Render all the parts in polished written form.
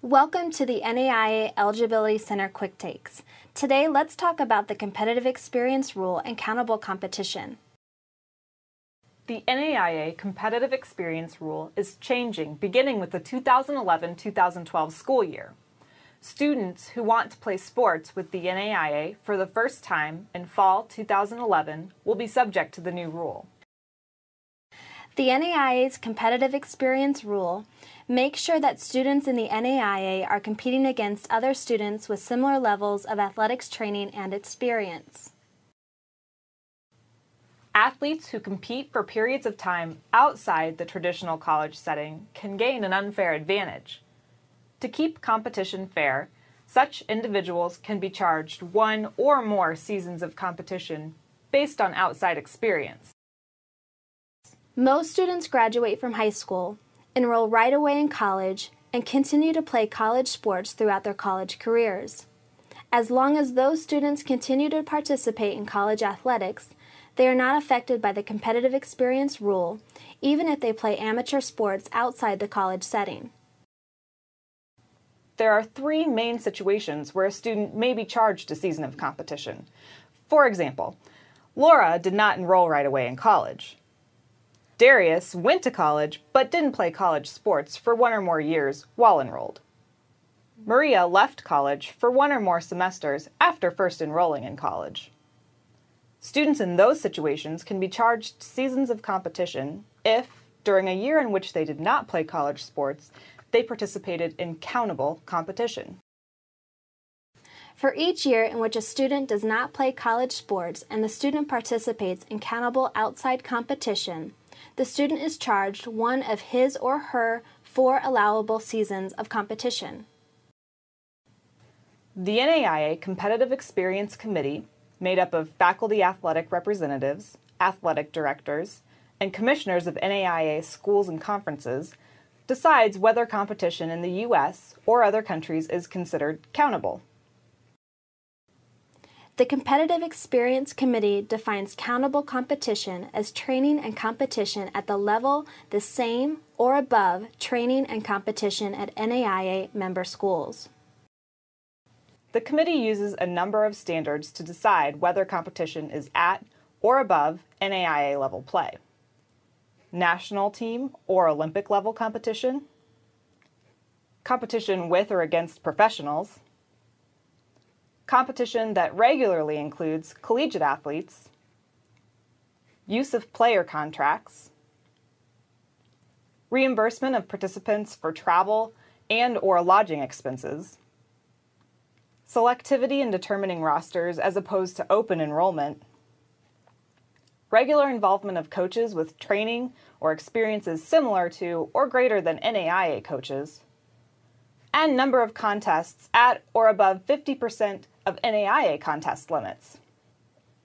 Welcome to the NAIA Eligibility Center Quick Takes. Today, let's talk about the competitive experience rule and countable competition. The NAIA competitive experience rule is changing beginning with the 2011-2012 school year. Students who want to play sports with the NAIA for the first time in fall 2011 will be subject to the new rule. The NAIA's competitive experience rule makes sure that students in the NAIA are competing against other students with similar levels of athletics training and experience. Athletes who compete for periods of time outside the traditional college setting can gain an unfair advantage. To keep competition fair, such individuals can be charged one or more seasons of competition based on outside experience. Most students graduate from high school, enroll right away in college, and continue to play college sports throughout their college careers. As long as those students continue to participate in college athletics, they are not affected by the competitive experience rule, even if they play amateur sports outside the college setting. There are three main situations where a student may be charged a season of competition. For example, Laura did not enroll right away in college. Darius went to college but didn't play college sports for one or more years while enrolled. Maria left college for one or more semesters after first enrolling in college. Students in those situations can be charged seasons of competition if, during a year in which they did not play college sports, they participated in countable competition. For each year in which a student does not play college sports and the student participates in countable outside competition, the student is charged one of his or her 4 allowable seasons of competition. The NAIA Competitive Experience Committee, made up of faculty athletic representatives, athletic directors, and commissioners of NAIA schools and conferences, decides whether competition in the U.S. or other countries is considered countable. The Competitive Experience Committee defines countable competition as training and competition at the level the same or above training and competition at NAIA member schools. The committee uses a number of standards to decide whether competition is at or above NAIA level play. National team or Olympic level competition, competition with or against professionals, competition that regularly includes collegiate athletes, use of player contracts, reimbursement of participants for travel and or lodging expenses, selectivity in determining rosters as opposed to open enrollment, regular involvement of coaches with training or experiences similar to or greater than NAIA coaches, and number of contests at or above 50% of NAIA contest limits.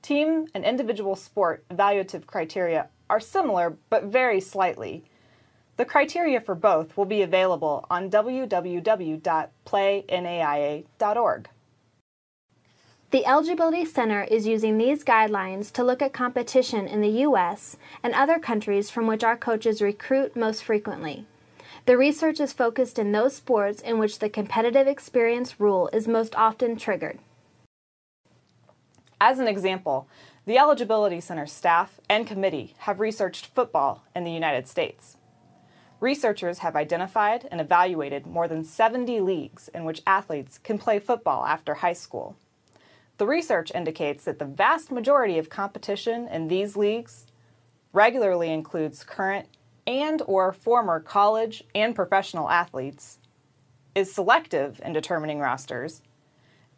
Team and individual sport evaluative criteria are similar but vary slightly. The criteria for both will be available on www.playnaia.org. The Eligibility Center is using these guidelines to look at competition in the U.S. and other countries from which our coaches recruit most frequently. The research is focused in those sports in which the competitive experience rule is most often triggered. As an example, the Eligibility Center staff and committee have researched football in the United States. Researchers have identified and evaluated more than 70 leagues in which athletes can play football after high school. The research indicates that the vast majority of competition in these leagues regularly includes current and or former college and professional athletes, is selective in determining rosters,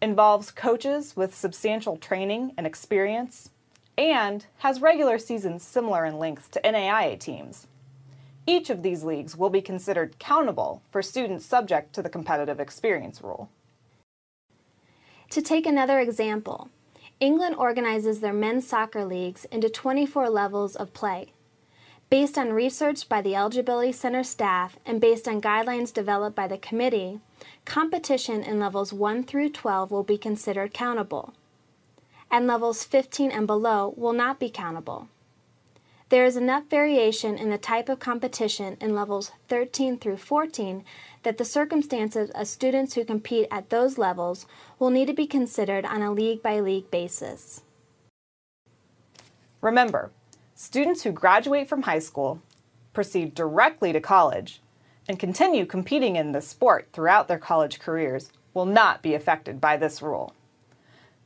involves coaches with substantial training and experience, and has regular seasons similar in length to NAIA teams. Each of these leagues will be considered countable for students subject to the competitive experience rule. To take another example, England organizes their men's soccer leagues into 24 levels of play. Based on research by the Eligibility Center staff and based on guidelines developed by the committee, competition in levels 1 through 12 will be considered countable, and levels 15 and below will not be countable. There is enough variation in the type of competition in levels 13 through 14 that the circumstances of students who compete at those levels will need to be considered on a league-by-league basis. Remember, students who graduate from high school, proceed directly to college, and continue competing in this sport throughout their college careers will not be affected by this rule.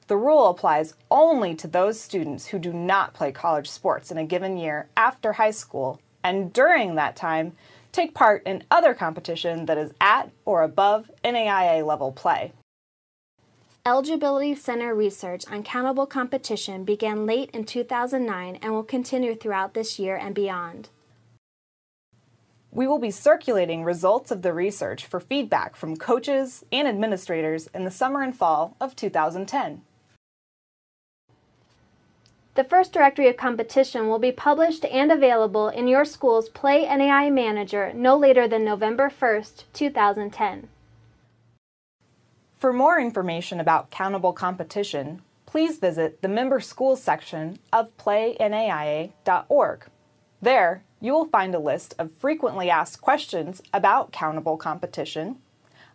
The rule applies only to those students who do not play college sports in a given year after high school and during that time take part in other competition that is at or above NAIA level play. Eligibility Center research on countable competition began late in 2009 and will continue throughout this year and beyond. We will be circulating results of the research for feedback from coaches and administrators in the summer and fall of 2010. The first directory of competition will be published and available in your school's Play NAIA Manager no later than November 1st, 2010. For more information about countable competition, please visit the Member Schools section of playnaia.org. There, you will find a list of frequently asked questions about countable competition,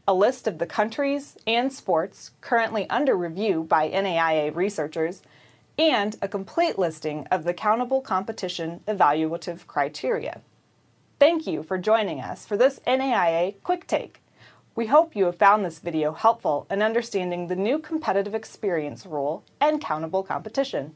a list of the countries and sports currently under review by NAIA researchers, and a complete listing of the countable competition evaluative criteria. Thank you for joining us for this NAIA Quick Take. We hope you have found this video helpful in understanding the new competitive experience rule and countable competition.